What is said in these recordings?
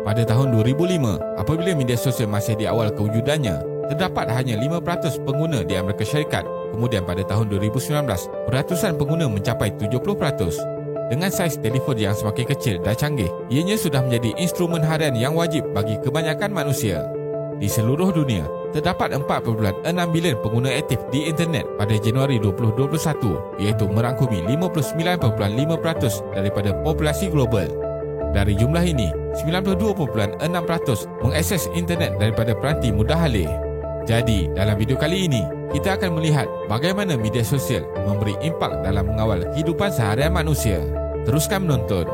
Pada tahun 2005, apabila media sosial masih di awal kewujudannya, terdapat hanya 5% pengguna di Amerika Syarikat. Kemudian pada tahun 2019, peratusan pengguna mencapai 70%. Dengan saiz telefon yang semakin kecil dan canggih, ianya sudah menjadi instrumen harian yang wajib bagi kebanyakan manusia. Di seluruh dunia, terdapat 4.6 bilion pengguna aktif di internet pada Januari 2021, iaitu merangkumi 59.5% daripada populasi global. Dari jumlah ini, 92.6% mengakses internet daripada peranti mudah alih. Jadi, dalam video kali ini, kita akan melihat bagaimana media sosial memberi impak dalam mengawal kehidupan seharian manusia. Teruskan menonton.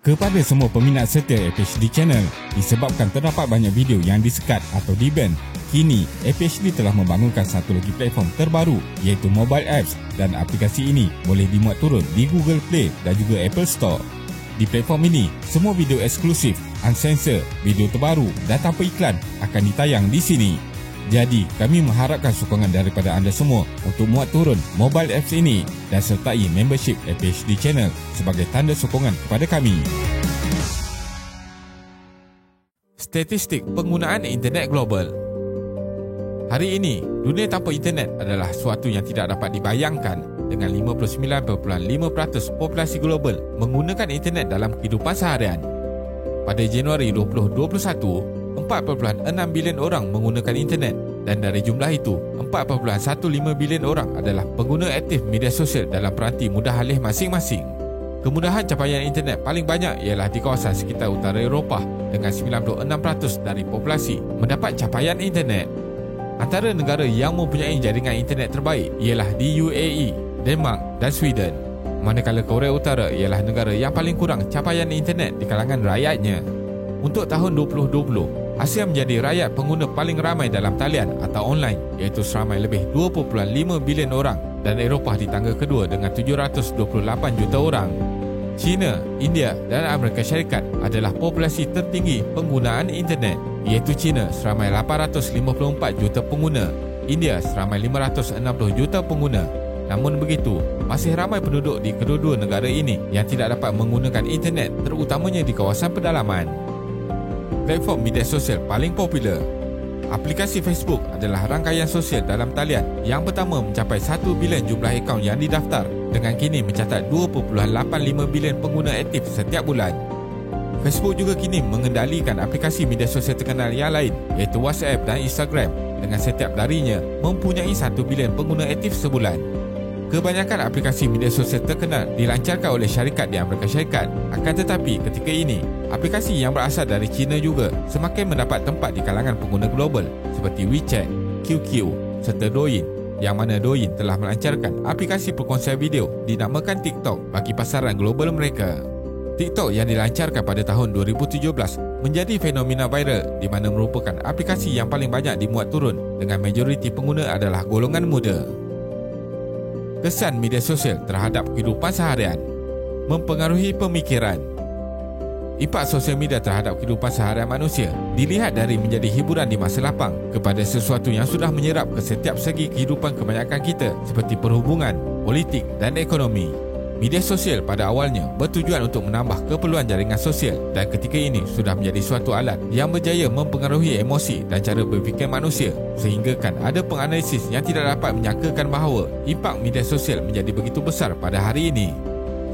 Kepada semua peminat setia APHD Channel, disebabkan terdapat banyak video yang disekat atau di-ban, kini APHD telah membangunkan satu lagi platform terbaru, iaitu mobile apps, dan aplikasi ini boleh dimuat turun di Google Play dan juga Apple Store. Di platform ini, semua video eksklusif, unsensor, video terbaru dan tanpa iklan akan ditayang di sini. Jadi, kami mengharapkan sokongan daripada anda semua untuk muat turun mobile apps ini dan sertai membership APHD Channel sebagai tanda sokongan kepada kami. Statistik penggunaan internet global. Hari ini, dunia tanpa internet adalah suatu yang tidak dapat dibayangkan, dengan 59.5% populasi global menggunakan internet dalam kehidupan seharian. Pada Januari 2021, 4.6 bilion orang menggunakan internet, dan dari jumlah itu, 4.15 bilion orang adalah pengguna aktif media sosial dalam peranti mudah alih masing-masing. Kemudahan capaian internet paling banyak ialah di kawasan sekitar utara Eropah, dengan 96% dari populasi mendapat capaian internet. Antara negara yang mempunyai jaringan internet terbaik ialah di UAE, Denmark dan Sweden. Manakala Korea Utara ialah negara yang paling kurang capaian internet di kalangan rakyatnya. Untuk tahun 2020, Asia menjadi rakyat pengguna paling ramai dalam talian atau online, iaitu seramai lebih 2.5 bilion orang, dan Eropah di tangga kedua dengan 728 juta orang. China, India dan Amerika Syarikat adalah populasi tertinggi penggunaan internet, iaitu China seramai 854 juta pengguna, India seramai 560 juta pengguna. Namun begitu, masih ramai penduduk di kedua-dua negara ini yang tidak dapat menggunakan internet, terutamanya di kawasan pedalaman. Platform media sosial paling popular. Aplikasi Facebook adalah rangkaian sosial dalam talian yang pertama mencapai 1 bilion jumlah akaun yang didaftar, dengan kini mencatat 2.85 bilion pengguna aktif setiap bulan. Facebook juga kini mengendalikan aplikasi media sosial terkenal yang lain, iaitu WhatsApp dan Instagram, dengan setiap darinya mempunyai 1 bilion pengguna aktif sebulan. Kebanyakan aplikasi media sosial terkenal dilancarkan oleh syarikat di Amerika Syarikat. Akan tetapi ketika ini, aplikasi yang berasal dari China juga semakin mendapat tempat di kalangan pengguna global seperti WeChat, QQ serta Douyin, yang mana Douyin telah melancarkan aplikasi perkongsian video dinamakan TikTok bagi pasaran global mereka. TikTok yang dilancarkan pada tahun 2017 menjadi fenomena viral, di mana merupakan aplikasi yang paling banyak dimuat turun, dengan majoriti pengguna adalah golongan muda. Kesan media sosial terhadap kehidupan seharian. Mempengaruhi pemikiran. Impak sosial media terhadap kehidupan seharian manusia dilihat dari menjadi hiburan di masa lapang kepada sesuatu yang sudah menyerap ke setiap segi kehidupan kebanyakan kita, seperti perhubungan, politik dan ekonomi. Media sosial pada awalnya bertujuan untuk menambah keperluan jaringan sosial, dan ketika ini sudah menjadi suatu alat yang berjaya mempengaruhi emosi dan cara berfikir manusia, sehinggakan ada penganalisis yang tidak dapat menyangkakan bahawa impak media sosial menjadi begitu besar pada hari ini.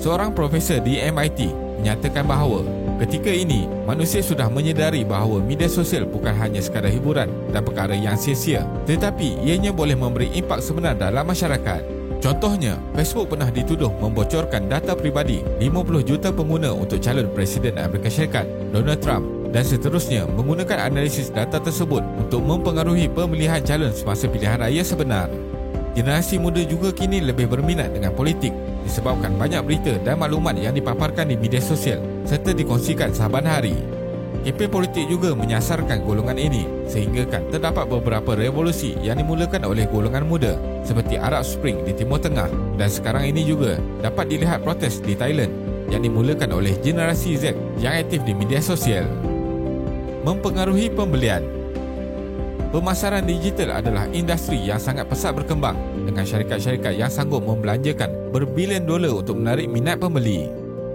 Seorang profesor di MIT menyatakan bahawa ketika ini manusia sudah menyedari bahawa media sosial bukan hanya sekadar hiburan dan perkara yang sia-sia, tetapi ianya boleh memberi impak sebenar dalam masyarakat. Contohnya, Facebook pernah dituduh membocorkan data pribadi 50 juta pengguna untuk calon Presiden Amerika Syarikat, Donald Trump, dan seterusnya menggunakan analisis data tersebut untuk mempengaruhi pemilihan calon semasa pilihan raya sebenar. Generasi muda juga kini lebih berminat dengan politik disebabkan banyak berita dan maklumat yang dipaparkan di media sosial serta dikongsikan saban hari. Kempen politik juga menyasarkan golongan ini, sehinggakan terdapat beberapa revolusi yang dimulakan oleh golongan muda seperti Arab Spring di Timur Tengah, dan sekarang ini juga dapat dilihat protes di Thailand yang dimulakan oleh generasi Z yang aktif di media sosial. Mempengaruhi pembelian. Pemasaran digital adalah industri yang sangat pesat berkembang, dengan syarikat-syarikat yang sanggup membelanjakan berbilion dolar untuk menarik minat pembeli.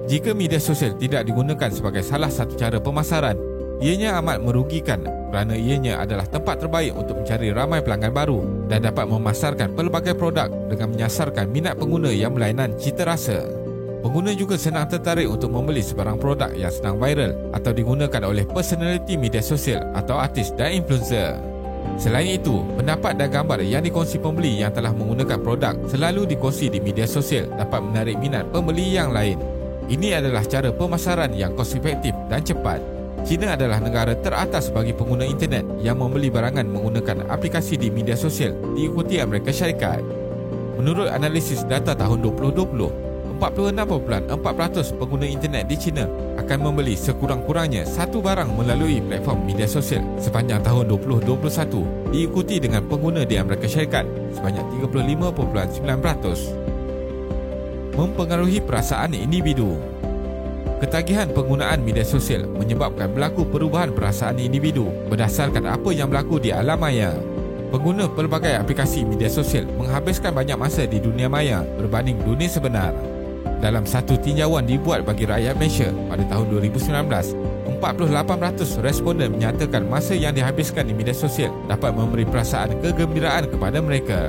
Jika media sosial tidak digunakan sebagai salah satu cara pemasaran, ianya amat merugikan kerana ianya adalah tempat terbaik untuk mencari ramai pelanggan baru dan dapat memasarkan pelbagai produk dengan menyasarkan minat pengguna yang berlainan cita rasa. Pengguna juga senang tertarik untuk membeli sebarang produk yang sedang viral atau digunakan oleh personaliti media sosial atau artis dan influencer. Selain itu, pendapat dan gambar yang dikongsi pembeli yang telah menggunakan produk selalu dikongsi di media sosial dapat menarik minat pembeli yang lain. Ini adalah cara pemasaran yang kos efektif dan cepat. China adalah negara teratas bagi pengguna internet yang membeli barangan menggunakan aplikasi di media sosial diikuti Amerika Syarikat. Menurut analisis data tahun 2020, 46.4% pengguna internet di China akan membeli sekurang-kurangnya satu barang melalui platform media sosial sepanjang tahun 2021, diikuti dengan pengguna di Amerika Syarikat sebanyak 35.9%. Mempengaruhi perasaan individu. Ketagihan penggunaan media sosial menyebabkan berlaku perubahan perasaan individu berdasarkan apa yang berlaku di alam maya. Pengguna pelbagai aplikasi media sosial menghabiskan banyak masa di dunia maya berbanding dunia sebenar. Dalam satu tinjauan dibuat bagi rakyat Malaysia pada tahun 2019, 48% responden menyatakan masa yang dihabiskan di media sosial dapat memberi perasaan kegembiraan kepada mereka.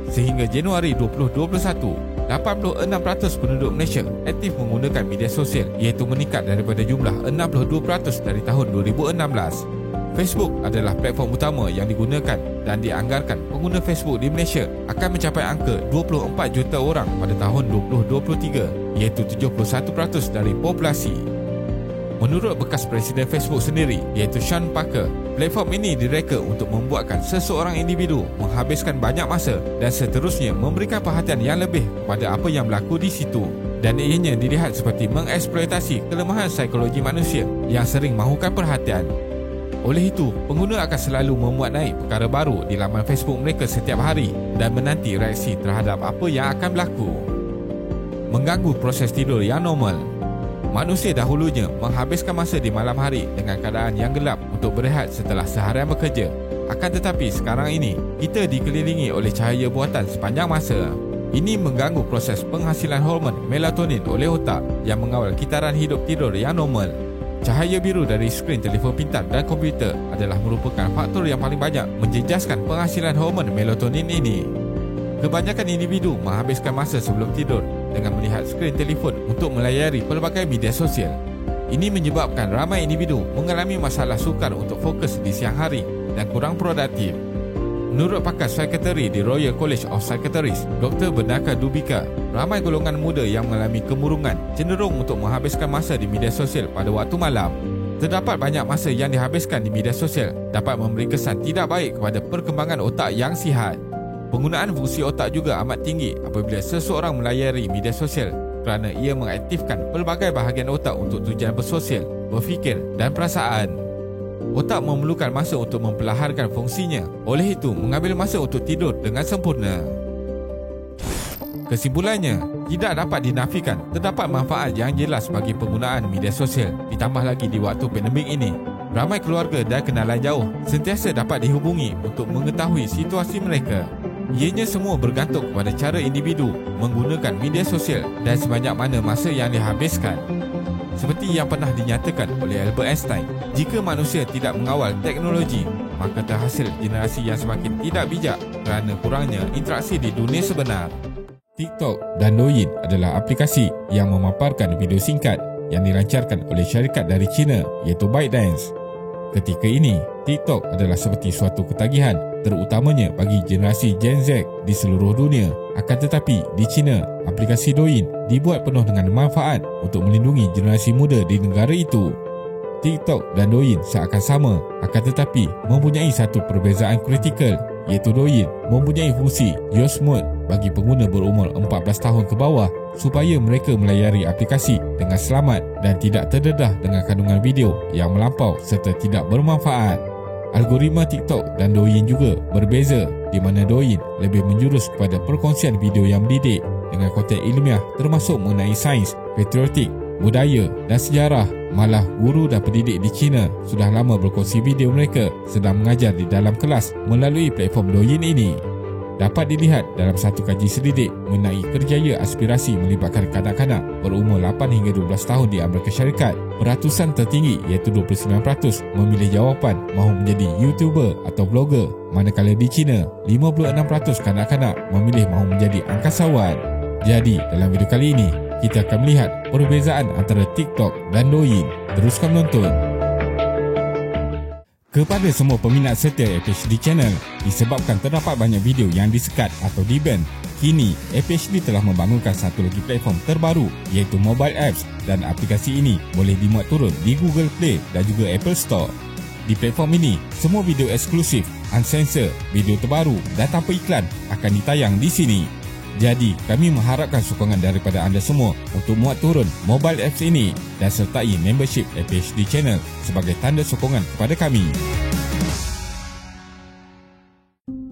Sehingga Januari 2021, 86% penduduk Malaysia aktif menggunakan media sosial, iaitu meningkat daripada jumlah 62% dari tahun 2016. Facebook adalah platform utama yang digunakan dan dianggarkan pengguna Facebook di Malaysia akan mencapai angka 24 juta orang pada tahun 2023, iaitu 71% dari populasi. Menurut bekas Presiden Facebook sendiri, iaitu Sean Parker, platform ini direka untuk membuatkan seseorang individu menghabiskan banyak masa dan seterusnya memberikan perhatian yang lebih kepada apa yang berlaku di situ. Dan ianya dilihat seperti mengeksploitasi kelemahan psikologi manusia yang sering mahukan perhatian. Oleh itu, pengguna akan selalu memuat naik perkara baru di laman Facebook mereka setiap hari dan menanti reaksi terhadap apa yang akan berlaku. Mengganggu proses tidur yang normal. Manusia dahulunya menghabiskan masa di malam hari dengan keadaan yang gelap untuk berehat setelah seharian bekerja. Akan tetapi sekarang ini, kita dikelilingi oleh cahaya buatan sepanjang masa. Ini mengganggu proses penghasilan hormon melatonin oleh otak yang mengawal kitaran hidup tidur yang normal. Cahaya biru dari skrin telefon pintar dan komputer adalah merupakan faktor yang paling banyak menjejaskan penghasilan hormon melatonin ini. Kebanyakan individu menghabiskan masa sebelum tidur dengan melihat skrin telefon untuk melayari pelbagai media sosial. Ini menyebabkan ramai individu mengalami masalah sukar untuk fokus di siang hari dan kurang produktif. Menurut pakar psikiatri di Royal College of Psychiatrists, Dr. Bernaka Dubika, ramai golongan muda yang mengalami kemurungan cenderung untuk menghabiskan masa di media sosial pada waktu malam. Terdapat banyak masa yang dihabiskan di media sosial dapat memberi kesan tidak baik kepada perkembangan otak yang sihat. Penggunaan fungsi otak juga amat tinggi apabila seseorang melayari media sosial kerana ia mengaktifkan pelbagai bahagian otak untuk tujuan bersosial, berfikir dan perasaan. Otak memerlukan masa untuk memperlahankan fungsinya, oleh itu mengambil masa untuk tidur dengan sempurna. Kesimpulannya, tidak dapat dinafikan terdapat manfaat yang jelas bagi penggunaan media sosial, ditambah lagi di waktu pandemik ini. Ramai keluarga dan kenalan jauh sentiasa dapat dihubungi untuk mengetahui situasi mereka. Ianya semua bergantung kepada cara individu menggunakan media sosial dan sebanyak mana masa yang dihabiskan. Seperti yang pernah dinyatakan oleh Albert Einstein, jika manusia tidak mengawal teknologi, maka terhasil generasi yang semakin tidak bijak kerana kurangnya interaksi di dunia sebenar. TikTok dan Douyin adalah aplikasi yang memaparkan video singkat yang dilancarkan oleh syarikat dari China iaitu ByteDance. Ketika ini, TikTok adalah seperti suatu ketagihan terutamanya bagi generasi Gen Z di seluruh dunia. Akan tetapi, di China, aplikasi Douyin dibuat penuh dengan manfaat untuk melindungi generasi muda di negara itu. TikTok dan Douyin seakan sama, akan tetapi mempunyai satu perbezaan kritikal, iaitu Douyin mempunyai fungsi Use Mode bagi pengguna berumur 14 tahun ke bawah supaya mereka melayari aplikasi dengan selamat dan tidak terdedah dengan kandungan video yang melampau serta tidak bermanfaat. Algoritma TikTok dan Douyin juga berbeza, di mana Douyin lebih menjurus kepada perkongsian video yang mendidik dengan konten ilmiah termasuk mengenai sains, patriotik, budaya dan sejarah. Malah guru dan pendidik di China sudah lama berkongsi video mereka sedang mengajar di dalam kelas melalui platform Douyin ini. dapat dilihat dalam satu kaji selidik mengenai kerjaya aspirasi melibatkan kanak-kanak berumur 8 hingga 12 tahun di Amerika Syarikat. Peratusan tertinggi iaitu 29% memilih jawapan mahu menjadi YouTuber atau blogger, manakala di China 56% kanak-kanak memilih mahu menjadi angkasawan. Jadi dalam video kali ini kita akan melihat perbezaan antara TikTok dan Douyin. Teruskan menonton. Kepada semua peminat setia APHD Channel, disebabkan terdapat banyak video yang disekat atau di-ban, kini APHD telah membangunkan satu lagi platform terbaru iaitu mobile apps, dan aplikasi ini boleh dimuat turun di Google Play dan juga Apple Store. Di platform ini, semua video eksklusif, unsensor, video terbaru dan tanpa iklan akan ditayang di sini. Jadi, kami mengharapkan sokongan daripada anda semua untuk muat turun mobile apps ini dan sertai membership APHD Channel sebagai tanda sokongan kepada kami.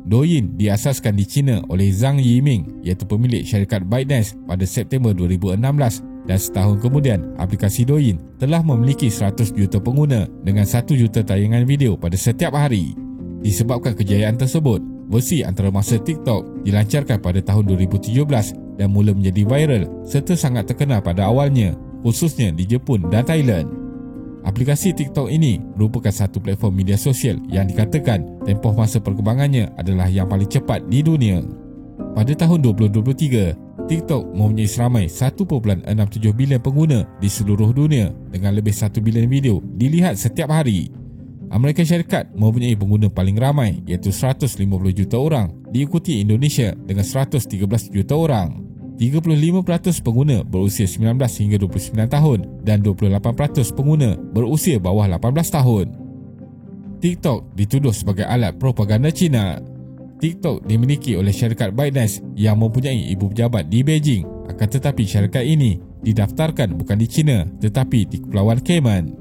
Douyin diasaskan di China oleh Zhang Yiming iaitu pemilik syarikat ByteDance pada September 2016, dan setahun kemudian aplikasi Douyin telah memiliki 100 juta pengguna dengan 1 juta tayangan video pada setiap hari. Disebabkan kejayaan tersebut, versi antarmasa TikTok dilancarkan pada tahun 2017 dan mula menjadi viral serta sangat terkenal pada awalnya, khususnya di Jepun dan Thailand. Aplikasi TikTok ini merupakan satu platform media sosial yang dikatakan tempoh masa perkembangannya adalah yang paling cepat di dunia. Pada tahun 2023, TikTok mempunyai seramai 1.67 bilion pengguna di seluruh dunia dengan lebih 1 bilion video dilihat setiap hari. Amerika Syarikat mempunyai pengguna paling ramai iaitu 150 juta orang, diikuti Indonesia dengan 113 juta orang. 35% pengguna berusia 19 hingga 29 tahun dan 28% pengguna berusia bawah 18 tahun. TikTok dituduh sebagai alat propaganda China. TikTok dimiliki oleh syarikat ByteDance yang mempunyai ibu pejabat di Beijing, akan tetapi syarikat ini didaftarkan bukan di China tetapi di Kepulauan Cayman.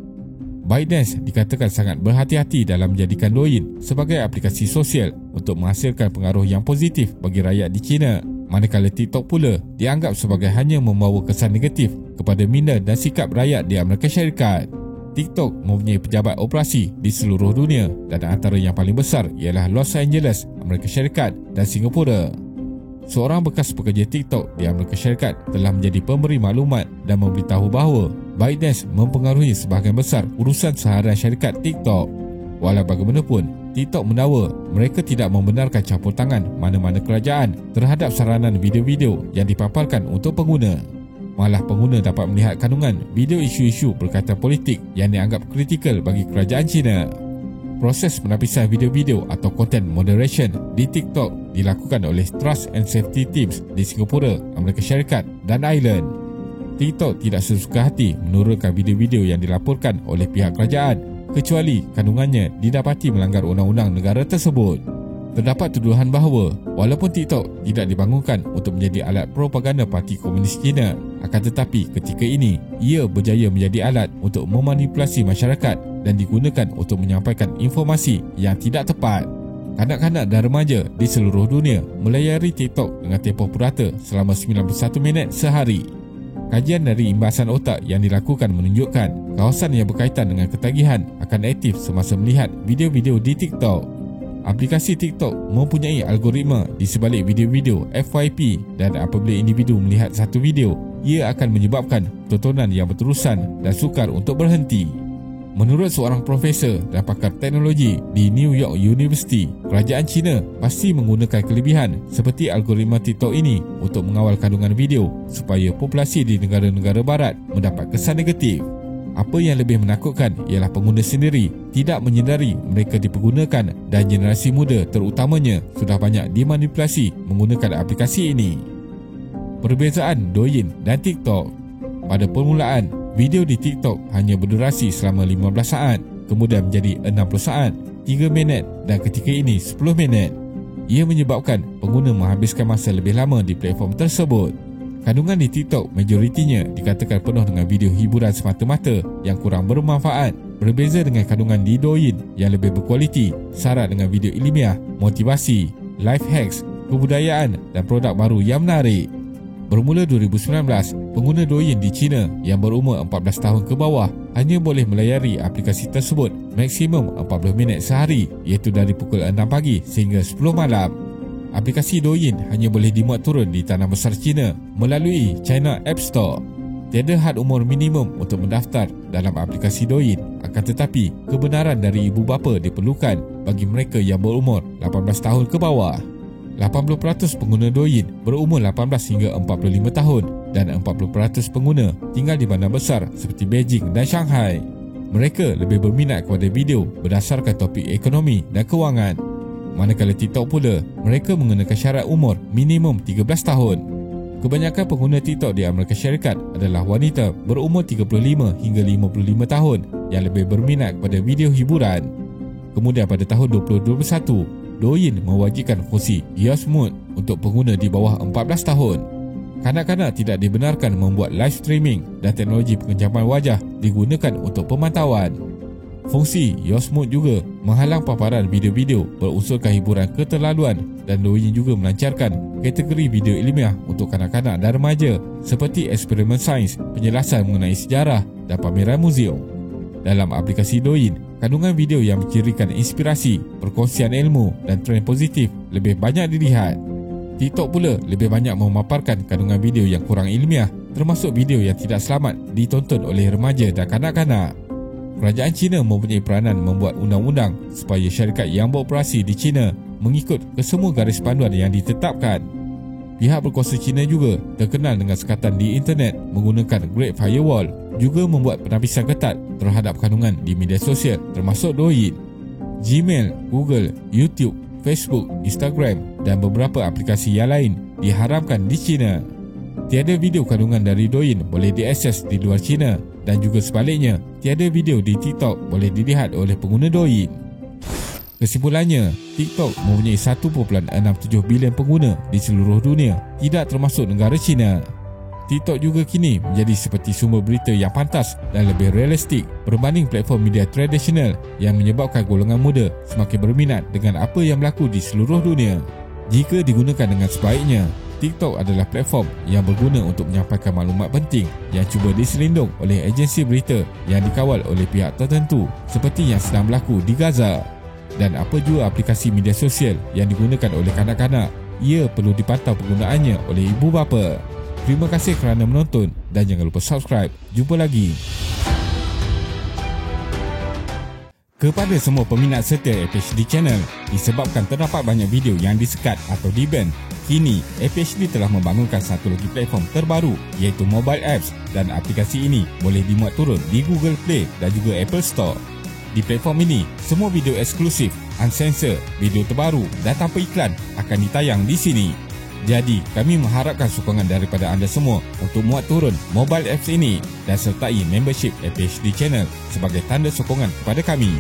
ByteDance dikatakan sangat berhati-hati dalam menjadikan Douyin sebagai aplikasi sosial untuk menghasilkan pengaruh yang positif bagi rakyat di China, manakala TikTok pula dianggap sebagai hanya membawa kesan negatif kepada minda dan sikap rakyat di Amerika Syarikat. TikTok mempunyai pejabat operasi di seluruh dunia dan antara yang paling besar ialah Los Angeles, Amerika Syarikat dan Singapura. Seorang bekas pekerja TikTok di Amerika Syarikat telah menjadi pemberi maklumat dan memberitahu bahawa ByteDance mempengaruhi sebahagian besar urusan seharian syarikat TikTok. Walau bagaimanapun, TikTok mendakwa mereka tidak membenarkan campur tangan mana-mana kerajaan terhadap saranan video-video yang dipaparkan untuk pengguna. Malah pengguna dapat melihat kandungan video isu-isu berkaitan politik yang dianggap kritikal bagi kerajaan China. Proses penapisan video-video atau content moderation di TikTok dilakukan oleh Trust and Safety Teams di Singapura, Amerika Syarikat dan Ireland. TikTok tidak sesuka hati menurunkan video-video yang dilaporkan oleh pihak kerajaan kecuali kandungannya didapati melanggar undang-undang negara tersebut. Terdapat tuduhan bahawa walaupun TikTok tidak dibangunkan untuk menjadi alat propaganda Parti Komunis China, akan tetapi ketika ini ia berjaya menjadi alat untuk memanipulasi masyarakat dan digunakan untuk menyampaikan informasi yang tidak tepat. Kanak-kanak dan remaja di seluruh dunia melayari TikTok dengan tempoh purata selama 91 minit sehari. Kajian dari imbasan otak yang dilakukan menunjukkan kawasan yang berkaitan dengan ketagihan akan aktif semasa melihat video-video di TikTok. Aplikasi TikTok mempunyai algoritma di sebalik video-video FYP, dan apabila individu melihat satu video, ia akan menyebabkan tontonan yang berterusan dan sukar untuk berhenti. Menurut seorang profesor dan pakar teknologi di New York University, kerajaan China pasti menggunakan kelebihan seperti algoritma TikTok ini untuk mengawal kandungan video supaya populasi di negara-negara barat mendapat kesan negatif. Apa yang lebih menakutkan ialah pengguna sendiri tidak menyedari mereka dipergunakan dan generasi muda terutamanya sudah banyak dimanipulasi menggunakan aplikasi ini. Perbezaan Douyin dan TikTok. Pada permulaan, video di TikTok hanya berdurasi selama 15 saat, kemudian menjadi 60 saat, 3 minit dan ketika ini 10 minit. Ia menyebabkan pengguna menghabiskan masa lebih lama di platform tersebut. Kandungan di TikTok majoritinya dikatakan penuh dengan video hiburan semata-mata yang kurang bermanfaat, berbeza dengan kandungan di Douyin yang lebih berkualiti, syarat dengan video ilmiah, motivasi, life hacks, kebudayaan dan produk baru yang menarik. Bermula 2019, pengguna Douyin di China yang berumur 14 tahun ke bawah hanya boleh melayari aplikasi tersebut maksimum 40 minit sehari, iaitu dari pukul 6 pagi sehingga 10 malam. aplikasi Douyin hanya boleh dimuat turun di tanah besar China melalui China App Store. Tiada had umur minimum untuk mendaftar dalam aplikasi Douyin, akan tetapi kebenaran dari ibu bapa diperlukan bagi mereka yang berumur 18 tahun ke bawah. 80% pengguna Douyin berumur 18 hingga 45 tahun dan 40% pengguna tinggal di bandar besar seperti Beijing dan Shanghai. Mereka lebih berminat kepada video berdasarkan topik ekonomi dan kewangan. Manakala TikTok pula, mereka mengenakan syarat umur minimum 13 tahun. Kebanyakan pengguna TikTok di Amerika Syarikat adalah wanita berumur 35 hingga 55 tahun yang lebih berminat kepada video hiburan. Kemudian pada tahun 2021, Douyin mewajibkan fungsi Use Mode untuk pengguna di bawah 14 tahun. Kanak-kanak tidak dibenarkan membuat live streaming dan teknologi pengejaman wajah digunakan untuk pemantauan. Fungsi Use Mode juga menghalang paparan video-video berunsurkan hiburan keterlaluan, dan Douyin juga melancarkan kategori video ilmiah untuk kanak-kanak dan remaja seperti eksperimen sains, penjelasan mengenai sejarah dan pameran muzium. Dalam aplikasi Douyin, kandungan video yang mencirikan inspirasi, perkongsian ilmu dan trend positif lebih banyak dilihat. TikTok pula lebih banyak memaparkan kandungan video yang kurang ilmiah, termasuk video yang tidak selamat ditonton oleh remaja dan kanak-kanak. Kerajaan China mempunyai peranan membuat undang-undang supaya syarikat yang beroperasi di China mengikut kesemua garis panduan yang ditetapkan. Pihak berkuasa China juga terkenal dengan sekatan di internet menggunakan Great Firewall, juga membuat penapisan ketat terhadap kandungan di media sosial termasuk Douyin. Gmail, Google, YouTube, Facebook, Instagram dan beberapa aplikasi yang lain diharamkan di China. Tiada video kandungan dari Douyin boleh diakses di luar China, dan juga sebaliknya, tiada video di TikTok boleh dilihat oleh pengguna Douyin. Kesimpulannya, TikTok mempunyai 1.67 bilion pengguna di seluruh dunia, tidak termasuk negara China. TikTok juga kini menjadi seperti sumber berita yang pantas dan lebih realistik berbanding platform media tradisional, yang menyebabkan golongan muda semakin berminat dengan apa yang berlaku di seluruh dunia. Jika digunakan dengan sebaiknya, TikTok adalah platform yang berguna untuk menyampaikan maklumat penting yang cuba diselindung oleh agensi berita yang dikawal oleh pihak tertentu, seperti yang sedang berlaku di Gaza. Dan apa jua aplikasi media sosial yang digunakan oleh kanak-kanak, ia perlu dipantau penggunaannya oleh ibu bapa. Terima kasih kerana menonton dan jangan lupa subscribe. Jumpa lagi. Kepada semua peminat setia APHD Channel, disebabkan terdapat banyak video yang disekat atau di-ban, kini APHD telah membangunkan satu lagi platform terbaru, iaitu mobile apps, dan aplikasi ini boleh dimuat turun di Google Play dan juga Apple Store. Di platform ini, semua video eksklusif, uncensored, video terbaru dan tanpa iklan akan ditayang di sini. Jadi, kami mengharapkan sokongan daripada anda semua untuk muat turun mobile apps ini dan sertai membership APHD Channel sebagai tanda sokongan kepada kami.